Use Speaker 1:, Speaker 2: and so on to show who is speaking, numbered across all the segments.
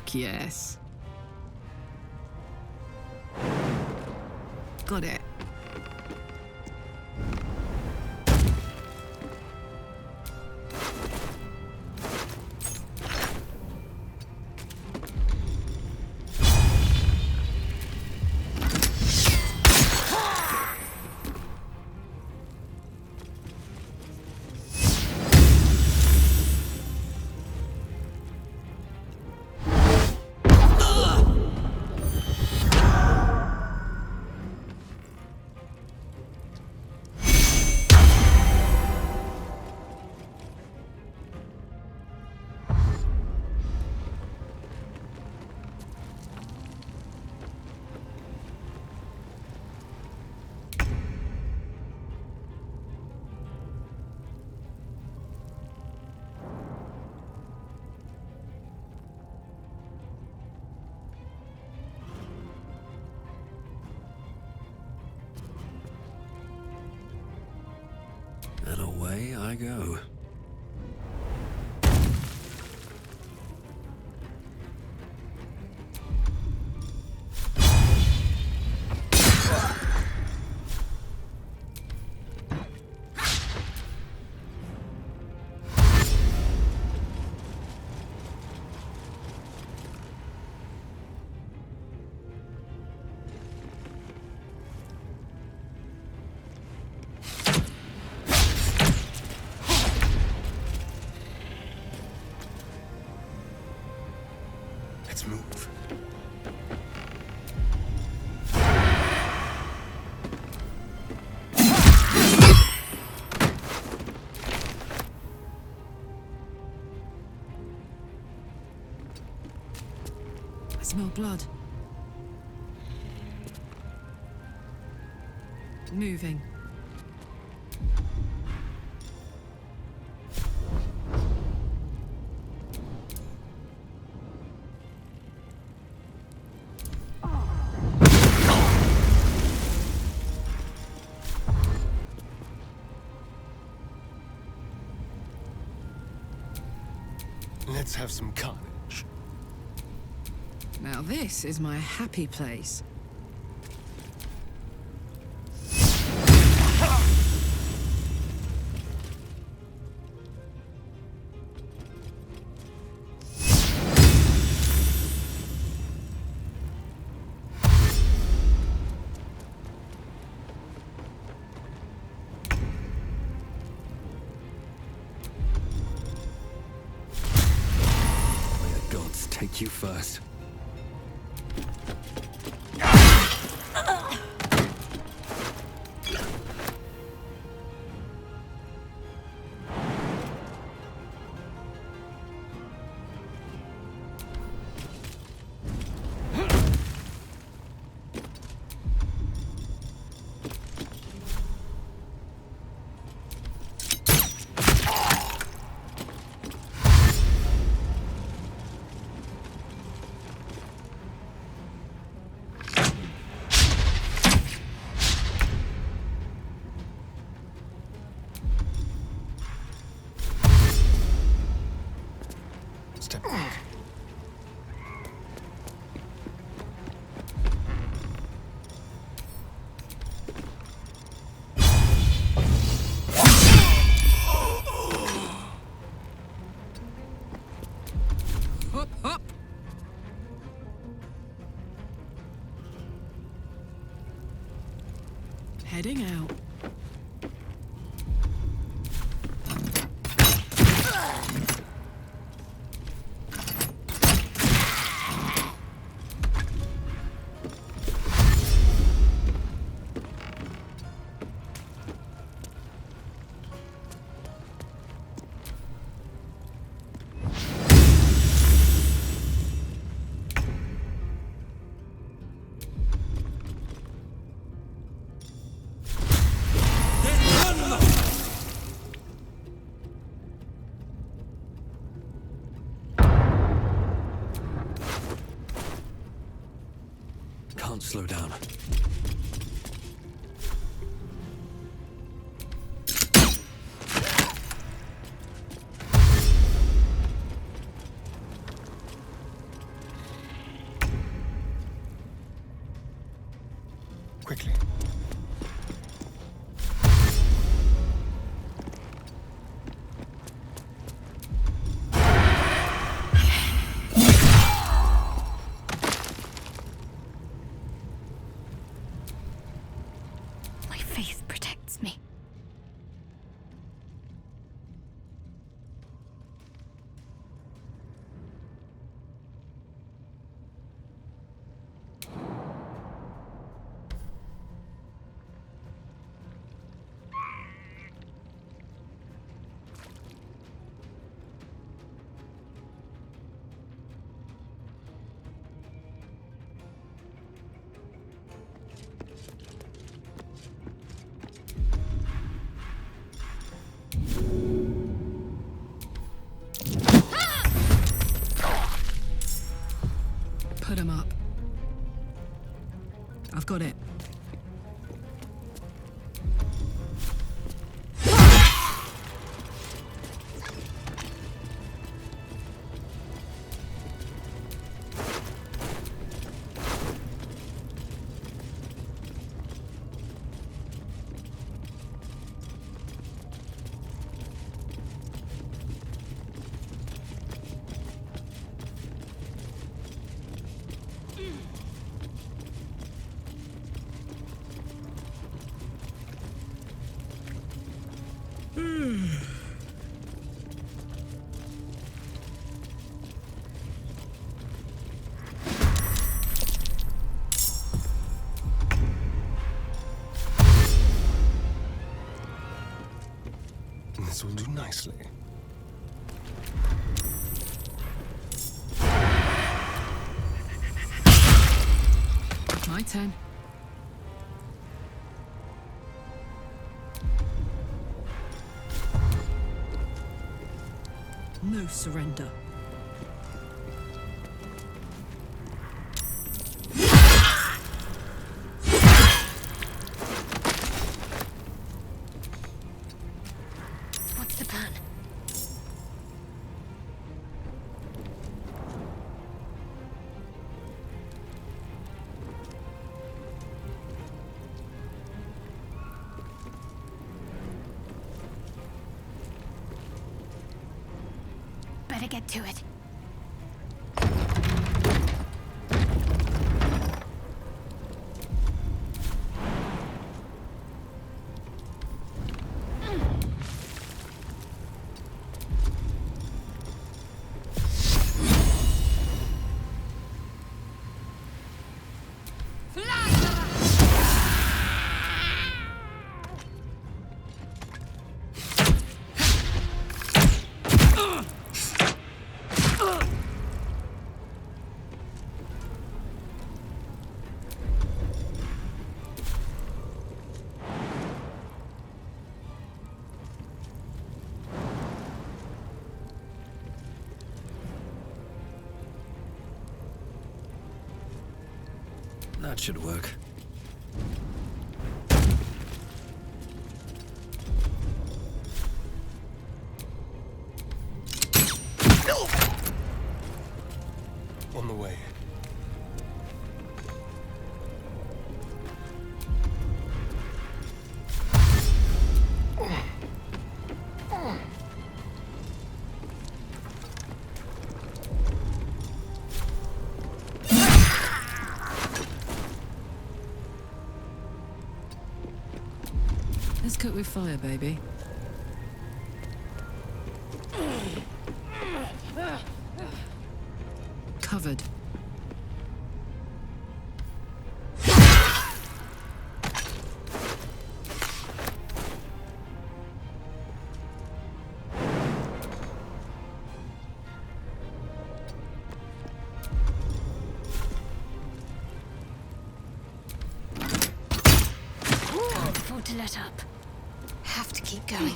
Speaker 1: Fuck yes. Got it.
Speaker 2: And away I go. Let's move.
Speaker 1: I smell blood. Moving.
Speaker 2: Let's have some carnage.
Speaker 1: Now this is my happy place.
Speaker 2: Take you first.
Speaker 3: Step back.
Speaker 1: Hop, hop. Heading out.
Speaker 2: Can't slow down. quickly.
Speaker 3: My faith protects me.
Speaker 1: Put him up. I've got it.
Speaker 2: This will do nicely.
Speaker 1: My turn. No surrender.
Speaker 3: What's the plan? Better get to it.
Speaker 2: That should work. On the way.
Speaker 1: Let's cook with fire, baby. Covered.
Speaker 3: Can't afford to let up. Have to keep going.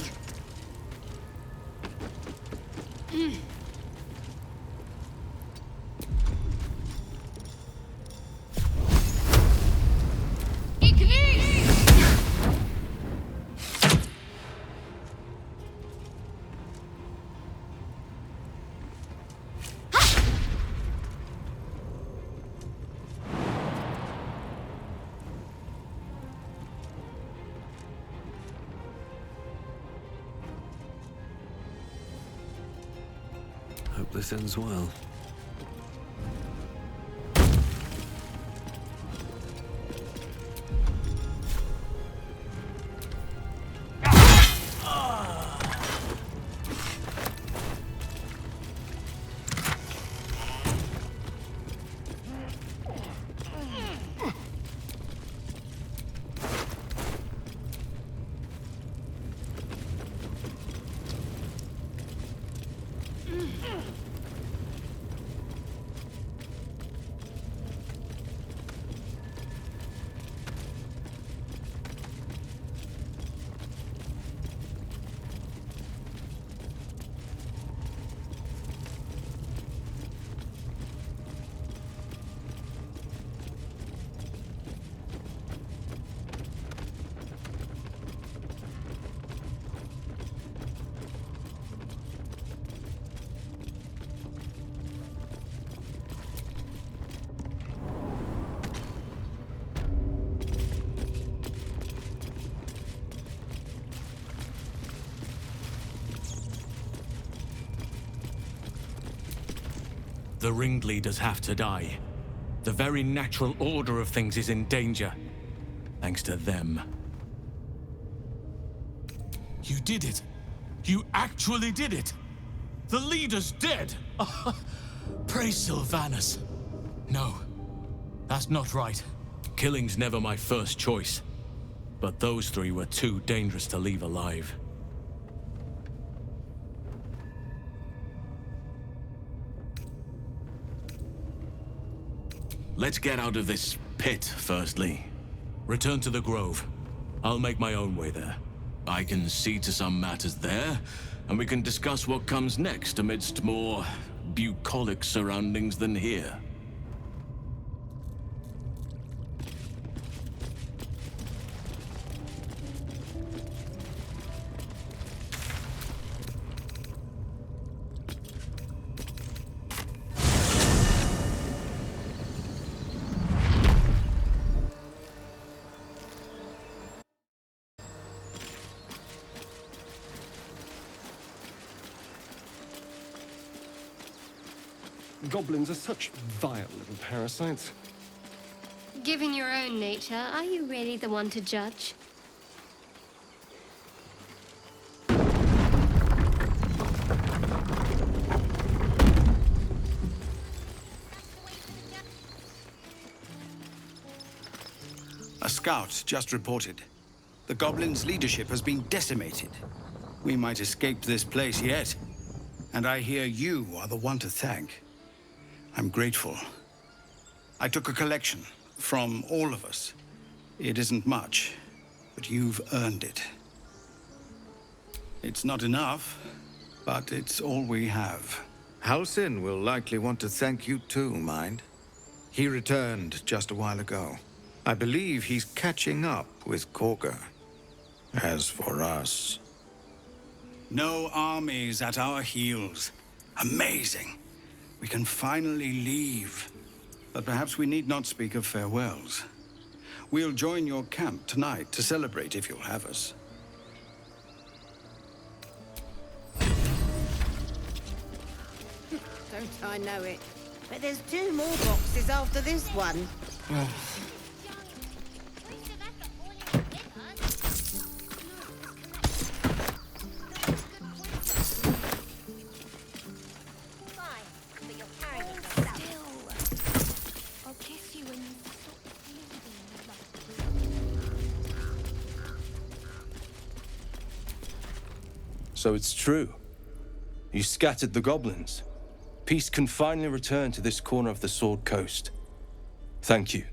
Speaker 2: this ends well.
Speaker 4: The ringleaders have to die. The very natural order of things is in danger. Thanks to them.
Speaker 5: You did it! You actually did it! The leader's dead! Praise Sylvanus. No, that's not right.
Speaker 4: Killing's never my first choice. But those three were too dangerous to leave alive. Let's get out of this pit, firstly. Return to the Grove. I'll make my own way there. I can see to some matters there, and we can discuss what comes next amidst more bucolic surroundings than here.
Speaker 2: Goblins are such vile little parasites.
Speaker 3: Given your own nature, are you really the one to judge?
Speaker 6: A scout just reported. The Goblins' leadership has been decimated. We might escape this place yet. And I hear you are the one to thank. I'm grateful. I took a collection from all of us. It isn't much, but you've earned it. It's not enough, but it's all we have.
Speaker 7: Halsin will likely want to thank you too, mind. He returned just a while ago. I believe he's catching up with Korga. As for us...
Speaker 6: No armies at our heels. Amazing. We can finally leave. But perhaps we need not speak of farewells. We'll join your camp tonight to celebrate if you'll have us.
Speaker 8: Don't I know it? But there's 2 more boxes after this one.
Speaker 9: So it's true. You scattered the goblins. Peace can finally return to this corner of the Sword Coast. Thank you.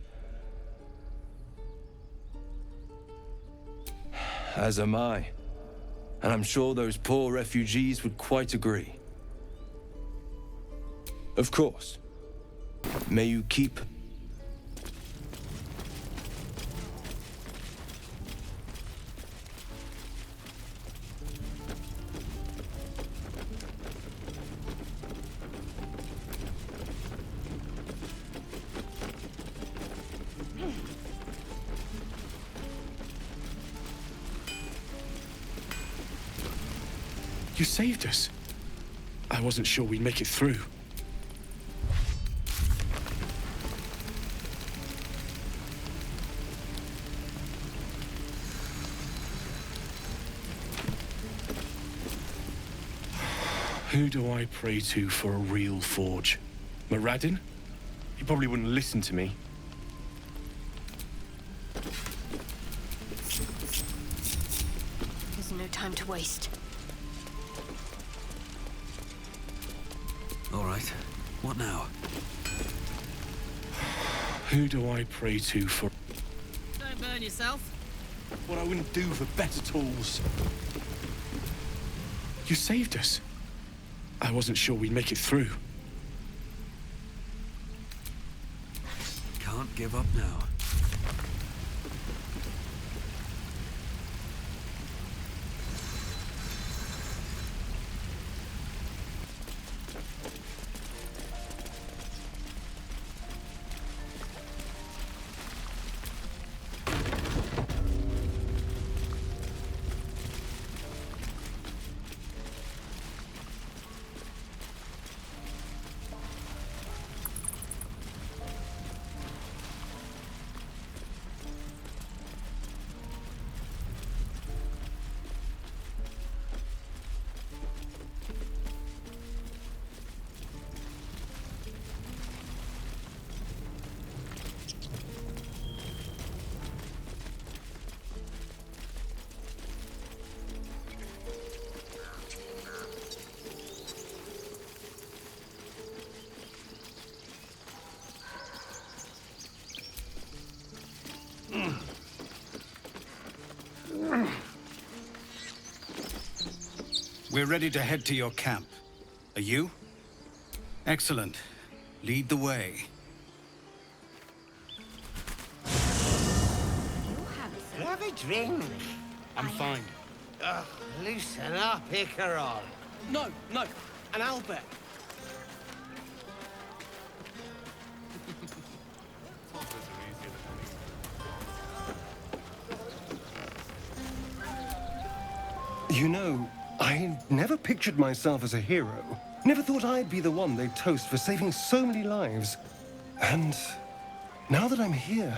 Speaker 9: As am I. And I'm sure those poor refugees would quite agree. Of course. May you keep...
Speaker 2: You saved us. I wasn't sure we'd make it through. Who do I pray to for a real forge? Moradin? He probably wouldn't listen to me.
Speaker 3: There's no time to waste.
Speaker 10: All right. What now?
Speaker 2: Who do I pray to for...
Speaker 1: Don't burn yourself.
Speaker 2: What I wouldn't do for better tools. You saved us. I wasn't sure we'd make it through.
Speaker 10: Can't give up now.
Speaker 6: We're ready to head to your camp. Are you? Excellent. Lead the way.
Speaker 8: Have a drink.
Speaker 2: I'm fine.
Speaker 8: Loosen up, Icaron.
Speaker 2: No, an Albert. You know, I never pictured myself as a hero. Never thought I'd be the one they'd toast for saving so many lives. And now that I'm here...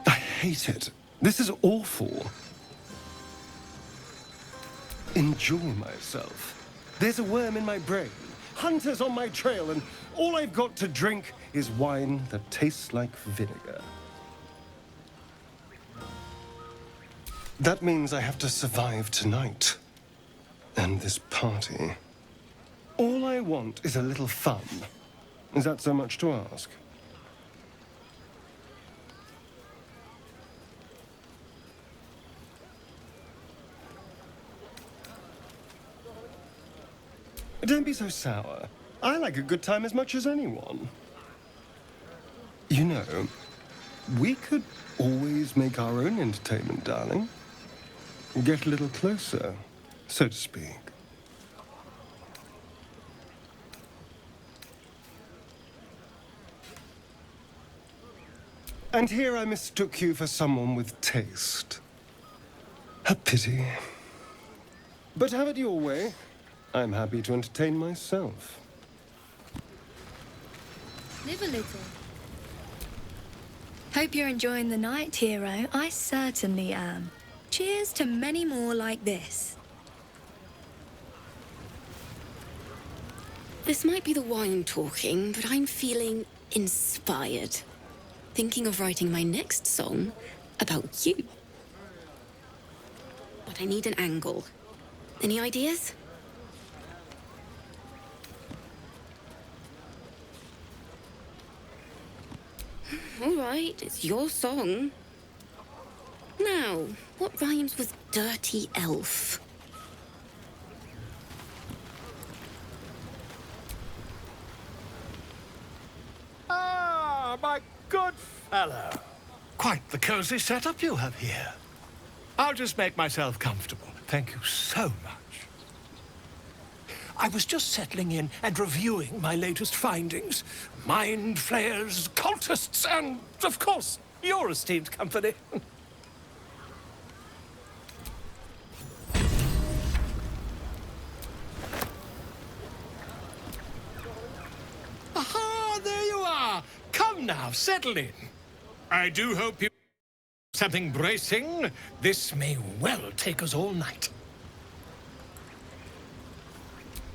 Speaker 2: I hate it. This is awful. Enjoy myself. There's a worm in my brain, hunters on my trail, and all I've got to drink is wine that tastes like vinegar. That means I have to survive tonight. And this party. All I want is a little fun. Is that so much to ask? Don't be so sour. I like a good time as much as anyone. You know, we could always make our own entertainment, darling. Get a little closer, so to speak. And here I mistook you for someone with taste. A pity. But have it your way. I'm happy to entertain myself.
Speaker 11: Live a little. Hope you're enjoying the night, hero. I certainly am. Cheers to many more like this.
Speaker 12: This might be the wine talking, but I'm feeling inspired. Thinking of writing my next song about you. But I need an angle. Any ideas? All right, it's your song. Now, what rhymes with dirty elf?
Speaker 13: Ah, my good fellow. Quite the cozy setup you have here. I'll just make myself comfortable. Thank you so much. I was just settling in and reviewing my latest findings. Mind flayers, cultists, and, of course, your esteemed company. Come now, settle in. I do hope you... something bracing. This may well take us all night.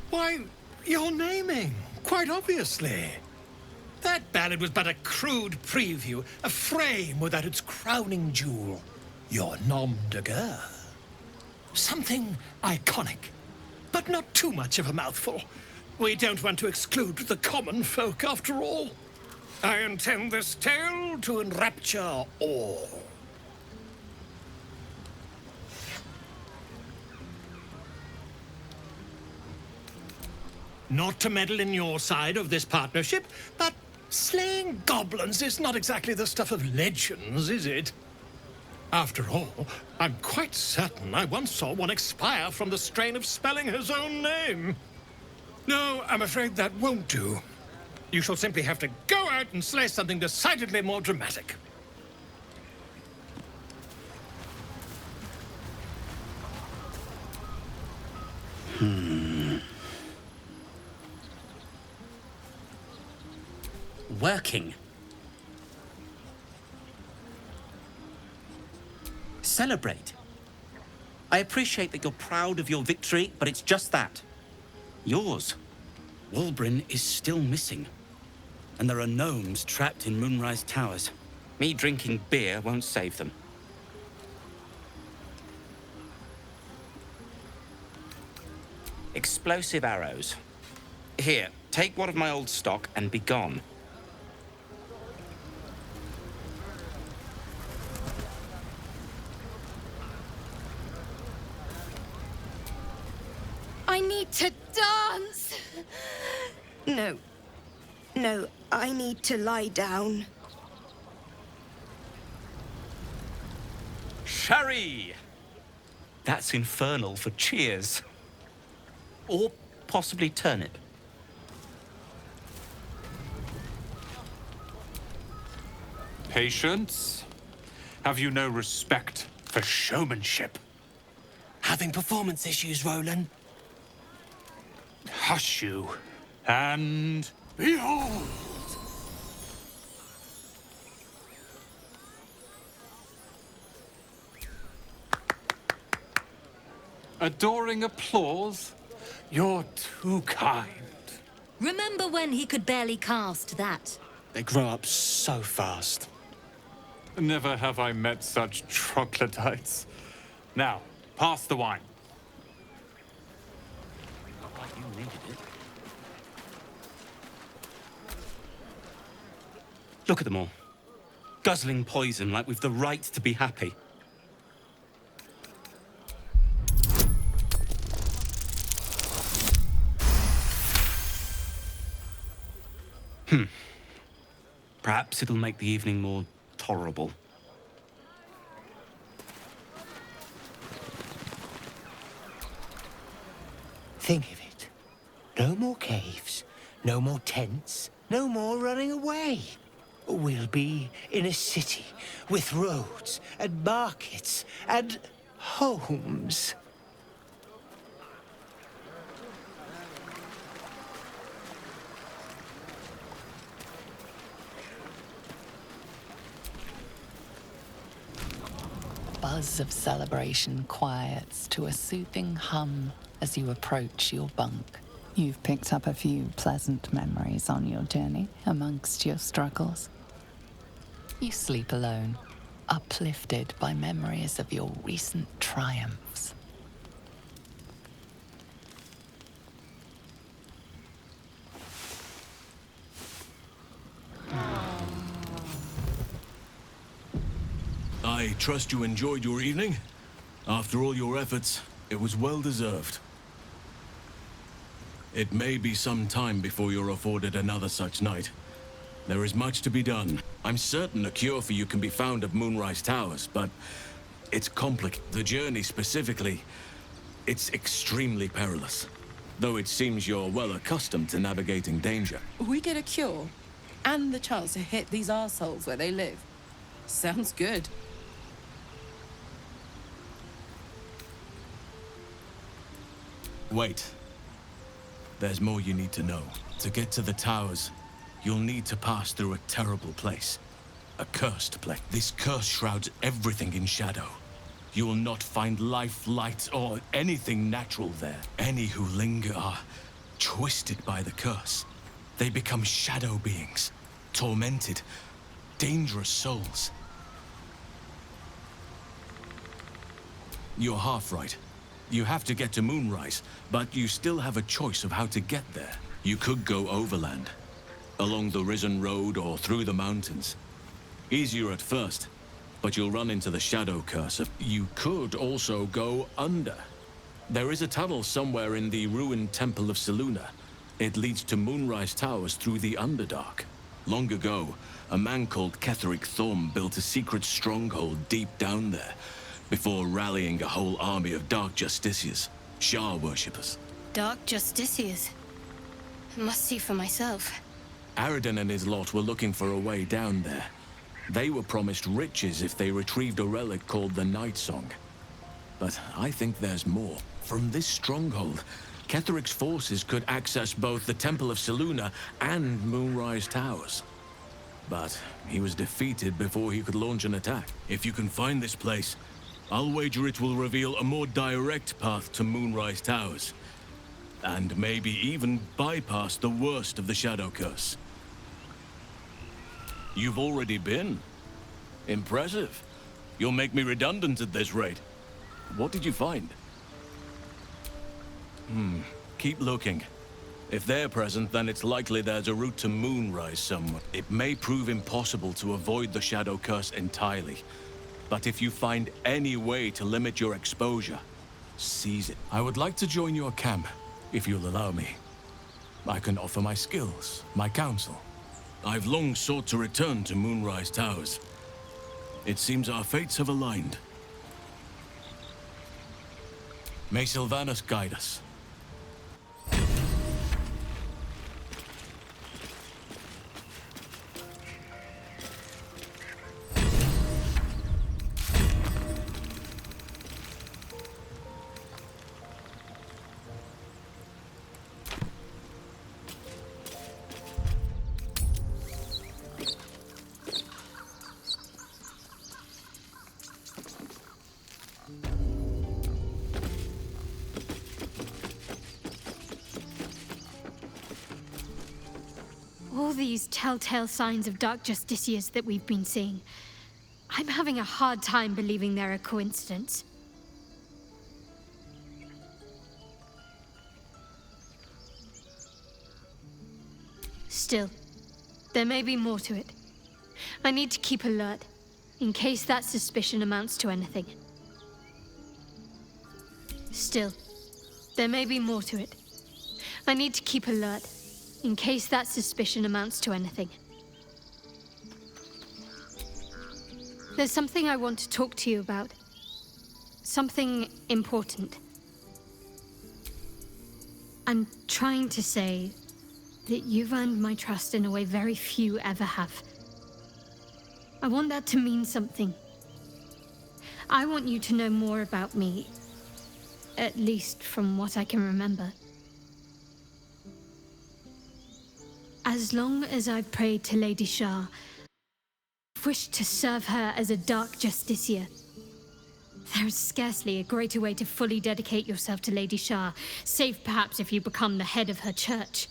Speaker 13: Why, you're naming, quite obviously. That ballad was but a crude preview, a frame without its crowning jewel. Your nom de guerre. Something iconic, but not too much of a mouthful. We don't want to exclude the common folk, after all. I intend this tale to enrapture all. Not to meddle in your side of this partnership, but slaying goblins is not exactly the stuff of legends, is it? After all, I'm quite certain I once saw one expire from the strain of spelling his own name. No, I'm afraid that won't do. You shall simply have to go out and slay something decidedly more dramatic.
Speaker 14: Working. Celebrate. I appreciate that you're proud of your victory, but it's just that. Yours. Walbrin is still missing. And there are gnomes trapped in Moonrise Towers. Me drinking beer won't save them. Explosive arrows. Here, take one of my old stock and be gone.
Speaker 8: I need to dance! No. No, I need to lie down.
Speaker 14: Sherry! That's infernal for cheers. Or possibly turnip.
Speaker 15: Patience? Have you no respect for showmanship?
Speaker 16: Having performance issues, Roland?
Speaker 15: Hush you, and behold! Adoring applause? You're too kind.
Speaker 17: Remember when he could barely cast that?
Speaker 16: They grow up so fast.
Speaker 15: Never have I met such troglodytes. Now, pass the wine.
Speaker 14: You needed it. Look at them all. Guzzling poison like we've the right to be happy. Perhaps it'll make the evening more tolerable.
Speaker 16: Think of it. No more caves, no more tents, no more running away. We'll be in a city with roads and markets and homes.
Speaker 18: Buzz of celebration quiets to a soothing hum as you approach your bunk. You've picked up a few pleasant memories on your journey amongst your struggles. You sleep alone, uplifted by memories of your recent triumphs.
Speaker 4: I trust you enjoyed your evening. After all your efforts, it was well deserved. It may be some time before you're afforded another such night. There is much to be done. I'm certain a cure for you can be found at Moonrise Towers, but it's complicated. The journey specifically, it's extremely perilous. Though it seems you're well accustomed to navigating danger.
Speaker 1: We get a cure and the chance to hit these arseholes where they live. Sounds good.
Speaker 4: Wait. There's more you need to know. To get to the towers, you'll need to pass through a terrible place. A cursed place. This curse shrouds everything in shadow. You will not find life, light, or anything natural there. Any who linger are twisted by the curse. They become shadow beings, tormented, dangerous souls. You're half right. You have to get to Moonrise, but you still have a choice of how to get there. You could go overland, along the Risen Road or through the mountains. Easier at first, but you'll run into the shadow curse. You could also go under. There is a tunnel somewhere in the ruined Temple of Selûne. It leads to Moonrise Towers through the Underdark. Long ago, a man called Ketheric Thorm built a secret stronghold deep down there, before rallying a whole army of Dark Justiciars, Shah worshippers.
Speaker 3: Dark Justiciars. I must see for myself.
Speaker 4: Aradin and his lot were looking for a way down there. They were promised riches if they retrieved a relic called the Night Song. But I think there's more. From this stronghold, Ketheric's forces could access both the Temple of Selûne and Moonrise Towers. But he was defeated before he could launch an attack. If you can find this place, I'll wager it will reveal a more direct path to Moonrise Towers. And maybe even bypass the worst of the Shadow Curse. You've already been. Impressive. You'll make me redundant at this rate. What did you find? Keep looking. If they're present, then it's likely there's a route to Moonrise somewhere. It may prove impossible to avoid the Shadow Curse entirely. But if you find any way to limit your exposure, seize it. I would like to join your camp, if you'll allow me. I can offer my skills, my counsel. I've long sought to return to Moonrise Towers. It seems our fates have aligned. May Sylvanas guide us.
Speaker 3: All these telltale signs of Dark Justiciars that we've been seeing. I'm having a hard time believing they're a coincidence. Still, there may be more to it. I need to keep alert, in case that suspicion amounts to anything. Still, there may be more to it. I need to keep alert, in case that suspicion amounts to anything. There's something I want to talk to you about. Something important. I'm trying to say that you've earned my trust in a way very few ever have. I want that to mean something. I want you to know more about me, at least from what I can remember. As long as I've prayed to Lady Shah, I've wished to serve her as a Dark Justiciar. There is scarcely a greater way to fully dedicate yourself to Lady Shah, save perhaps if you become the head of her church.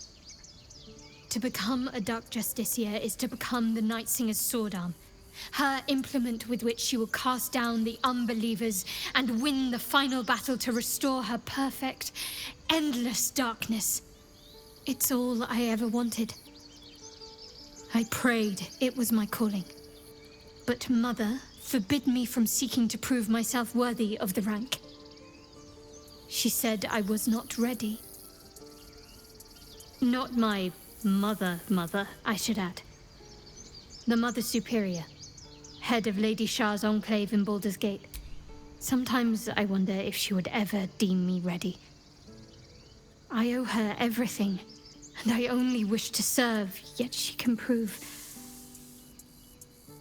Speaker 3: To become a Dark Justiciar is to become the Night Singer's sword arm, her implement with which she will cast down the unbelievers and win the final battle to restore her perfect, endless darkness. It's all I ever wanted. I prayed it was my calling. But Mother forbid me from seeking to prove myself worthy of the rank. She said I was not ready. Not my mother, I should add. The Mother Superior, head of Lady Shah's enclave in Baldur's Gate. Sometimes I wonder if she would ever deem me ready. I owe her everything, and I only wish to serve, yet she can prove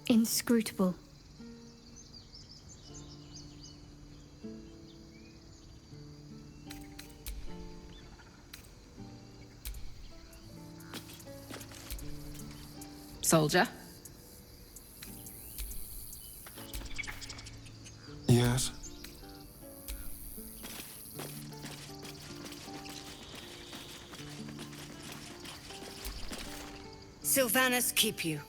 Speaker 3: inscrutable.
Speaker 1: Soldier?
Speaker 2: Yes?
Speaker 8: Sylvanas keep you.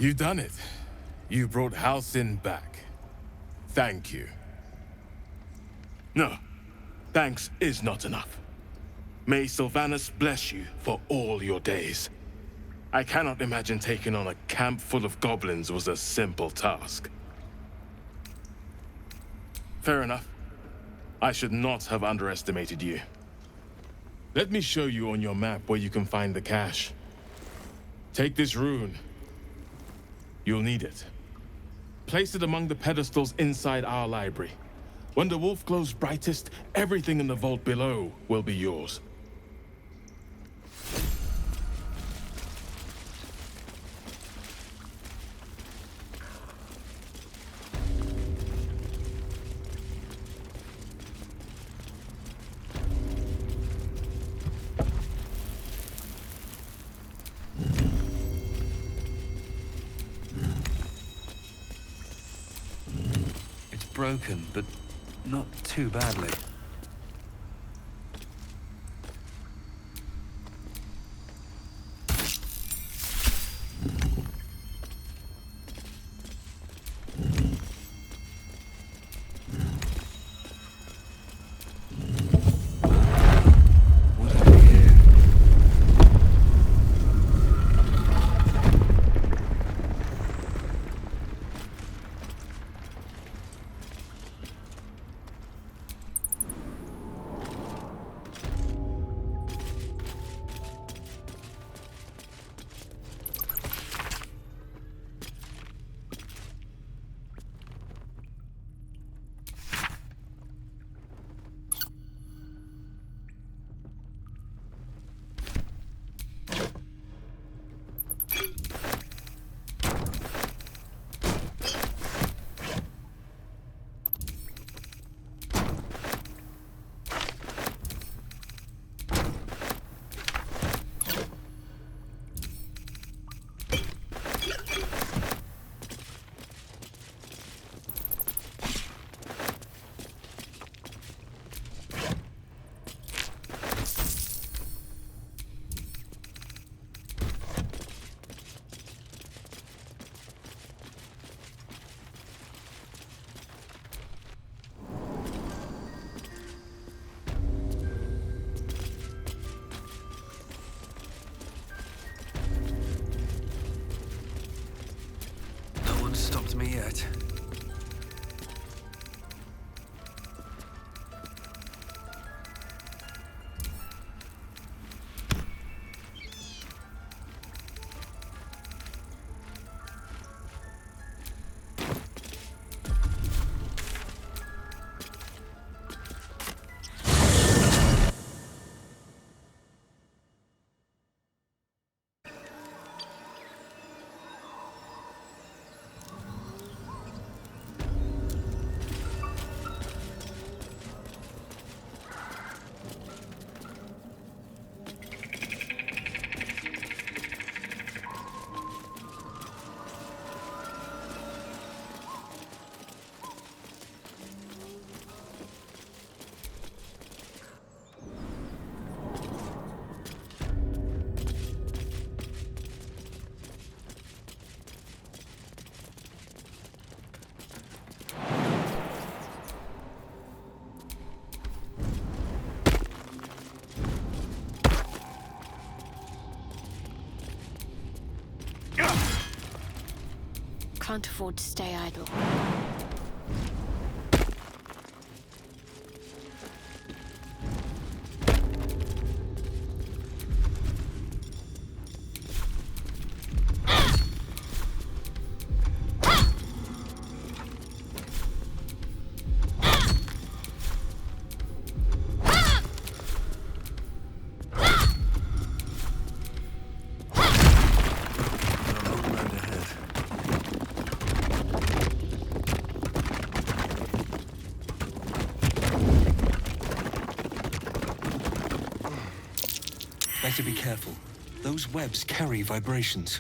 Speaker 19: You done it. You brought Halcyon back. Thank you. No, thanks is not enough. May Sylvanas bless you for all your days. I cannot imagine taking on a camp full of goblins was a simple task. Fair enough. I should not have underestimated you. Let me show you on your map where you can find the cache. Take this rune. You'll need it. Place it among the pedestals inside our library. When the wolf glows brightest, everything in the vault below will be yours.
Speaker 10: Broken, but not too badly.
Speaker 8: can't afford to stay idle.
Speaker 10: Better be careful. Those webs carry vibrations.